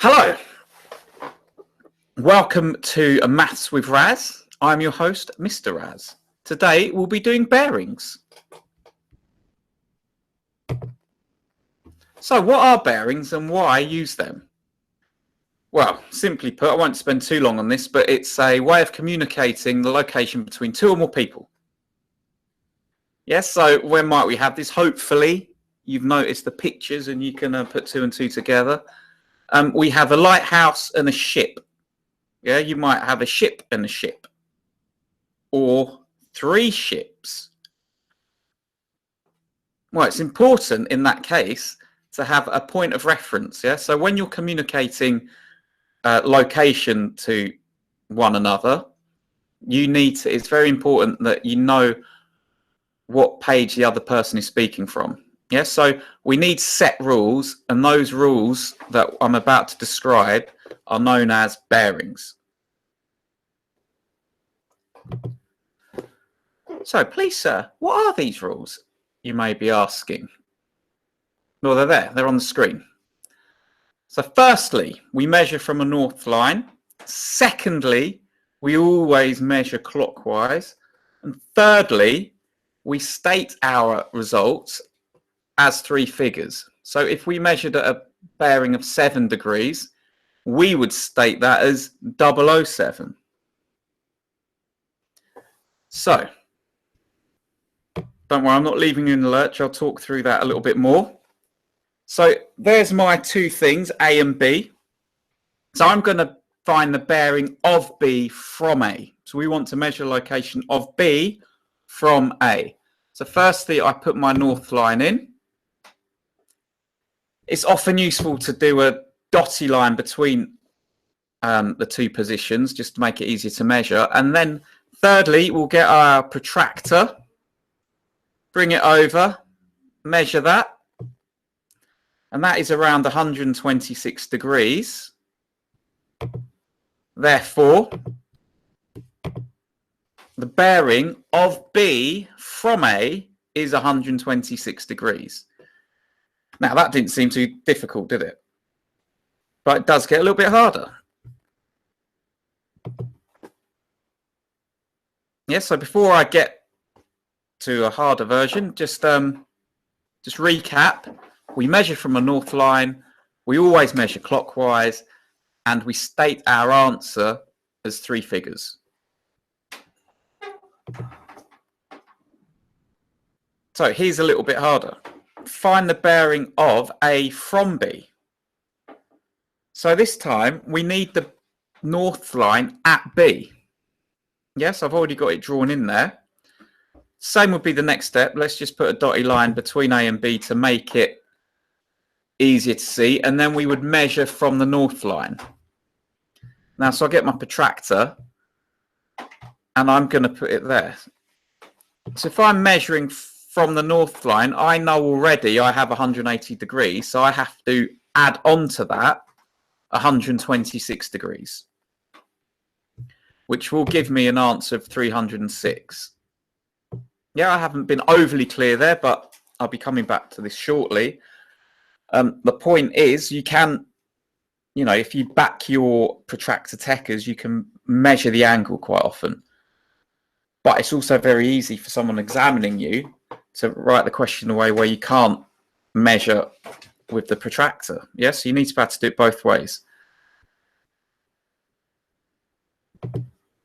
Hello, welcome to Maths with Raz. I'm your host, Mr. Raz. Today we'll be doing bearings. So what are bearings and why use them? Well, simply put, I won't spend too long on this, but it's a way of communicating the location between two or more people. Yes, so where might we have this? Hopefully you've noticed the pictures and you can put two and two together. We have a lighthouse and a ship. Yeah, you might have a ship and a ship, or three ships. Well, it's important in that case to have a point of reference. Yeah, so when you're communicating location to one another, it's very important that you know what page the other person is speaking from. Yeah, so we need set rules, and those rules that I'm about to describe are known as bearings. So please, sir, what are these rules? You may be asking. Well, they're there. They're on the screen. So firstly, we measure from a north line. Secondly, we always measure clockwise. And thirdly, we state our results as three figures. So if we measured at a bearing of 7 degrees, we would state that as 007. So, don't worry, I'm not leaving you in the lurch. I'll talk through that a little bit more. So there's my two things, A and B. So I'm going to find the bearing of B from A. So we want to measure location of B from A. So firstly, I put my north line in. It's often useful to do a dotted line between the two positions just to make it easier to measure. And then thirdly, we'll get our protractor, bring it over, measure that. And that is around 126 degrees. Therefore, the bearing of B from A is 126 degrees. Now, that didn't seem too difficult, did it? But it does get a little bit harder. Yeah, so before I get to a harder version, just recap. We measure from a north line. We always measure clockwise. And we state our answer as three figures. So here's a little bit harder. Find the bearing of A from B. So this time we need the north line at B. Yes, I've already got it drawn in there. Same would be the next step. Let's just put a dotted line between A and B to make it easier to see. And then we would measure from the north line. Now, so I get my protractor and I'm going to put it there. So if I'm measuring from the north line, I know already I have 180 degrees. So I have to add on to that 126 degrees, which will give me an answer of 306. Yeah, I haven't been overly clear there, but I'll be coming back to this shortly. The point is, you can, if you back your protractor techers, you can measure the angle quite often. But it's also very easy for someone examining you to write the question away where you can't measure with the protractor. Yes, you need to be able to do it both ways.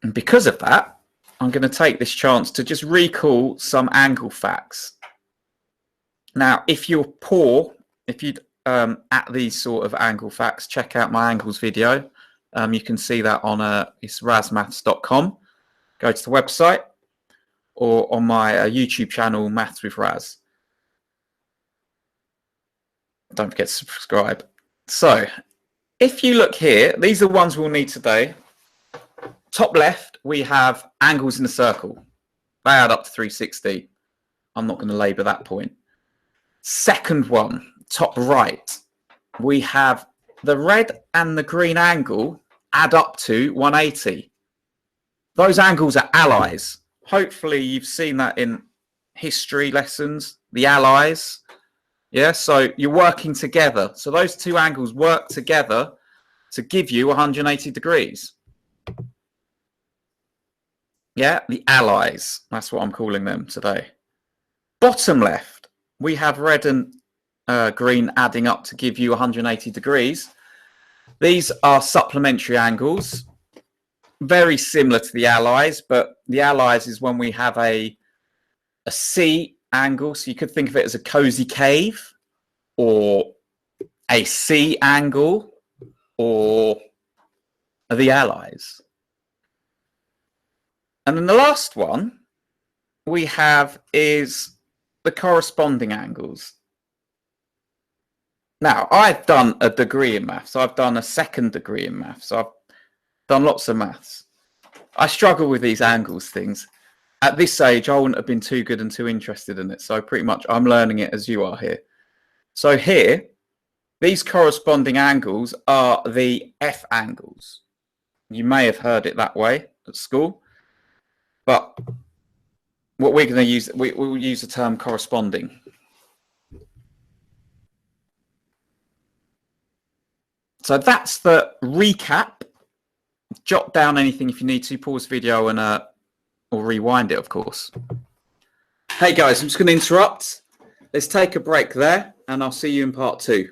And because of that, I'm going to take this chance to just recall some angle facts. Now, if you're poor, if you at these sort of angle facts, check out my angles video. You can see that on it's razmaths.com. Go to the website, or on my YouTube channel, Maths with Raz. Don't forget to subscribe. So, if you look here, these are the ones we'll need today. Top left, we have angles in a circle. They add up to 360. I'm not going to labour that point. Second one, top right, we have the red and the green angle add up to 180. Those angles are allies. Hopefully you've seen that in history lessons, the allies. Yeah, so you're working together. So those two angles work together to give you 180 degrees. Yeah, the allies. That's what I'm calling them today. Bottom left, we have red and green adding up to give you 180 degrees. These are supplementary angles, very similar to the allies, but the allies is when we have a C angle. So you could think of it as a cozy cave, or a C angle, or the allies. And then the last one we have is the corresponding angles. Now, I've done a degree in maths. I've done a second degree in maths. I've done lots of maths. I struggle with these angles things. At this age, I wouldn't have been too good and too interested in it. So pretty much I'm learning it as you are here. So here, these corresponding angles are the F angles. You may have heard it that way at school. But what we're going to use, we'll use the term corresponding. So that's the recap. Jot down anything if you need to. Pause video and or rewind it, of course. Hey guys, I'm just going to interrupt. Let's take a break there, and I'll see you in part 2.